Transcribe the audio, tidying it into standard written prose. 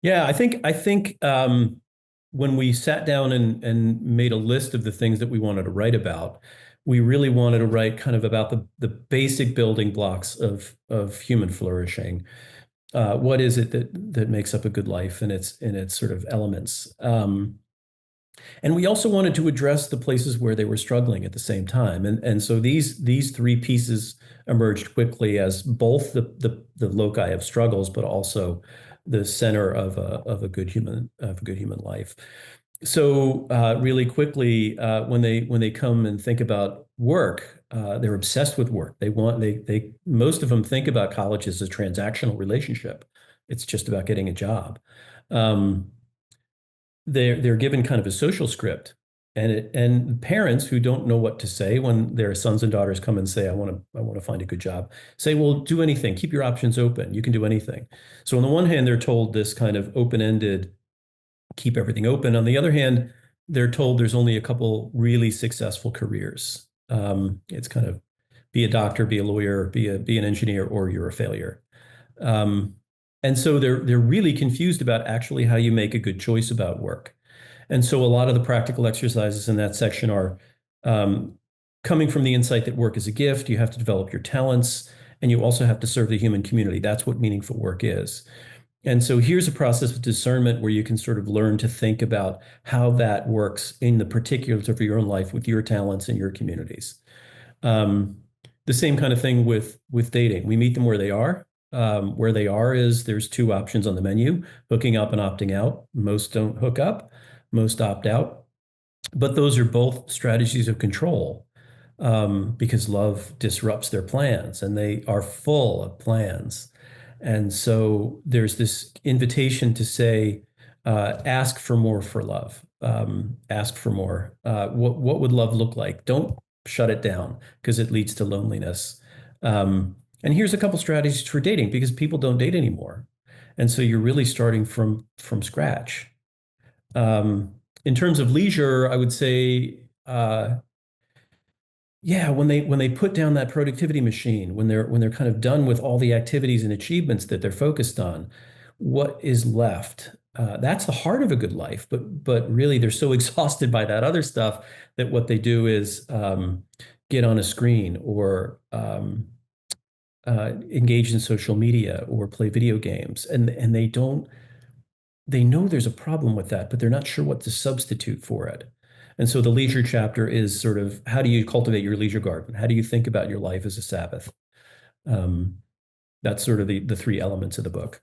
Yeah, I think when we sat down and made a list of the things that we wanted to write about, we really wanted to write kind of about the basic building blocks of human flourishing. What is it that makes up a good life and its sort of elements? And we also wanted to address the places where they were struggling at the same time. And so these three pieces emerged quickly as both the loci of struggles, but also the center of a good human life. So really quickly, when they come and think about work, they're obsessed with work. They most of them think about college as a transactional relationship. It's just about getting a job. Um, they're given kind of a social script, and parents who don't know what to say when their sons and daughters come and say, I want to find a good job, say, well, do anything, keep your options open, you can do anything. So on the one hand, they're told this kind of open-ended, keep everything open. On the other hand, they're told there's only a couple really successful careers. It's kind of be a doctor, be a lawyer, be an engineer, or you're a failure. Um, and so they're really confused about actually how you make a good choice about work. And so a lot of the practical exercises in that section are um, coming from the insight that work is a gift. You have to develop your talents, and you also have to serve the human community. That's what meaningful work is. And so here's a process of discernment where you can sort of learn to think about how that works in the particulars of your own life with your talents and your communities. Um, the same kind of thing with dating. We meet them where they are. Where they are is there's two options on the menu, hooking up and opting out. Most don't hook up, most opt out. But those are both strategies of control because love disrupts their plans and they are full of plans. And so there's this invitation to say, ask for more for love. Ask for more. What would love look like? Don't shut it down because it leads to loneliness. And here's a couple strategies for dating because people don't date anymore. And so you're really starting from scratch. Um, in terms of leisure, I would say, yeah, when they put down that productivity machine, when they're kind of done with all the activities and achievements that they're focused on, what is left? That's the heart of a good life, but really they're so exhausted by that other stuff that what they do is get on a screen or engage in social media or play video games, and they know there's a problem with that, but they're not sure what to substitute for it. And so the leisure chapter is sort of how do you cultivate your leisure garden? How do you think about your life as a Sabbath? Um, that's sort of the three elements of the book.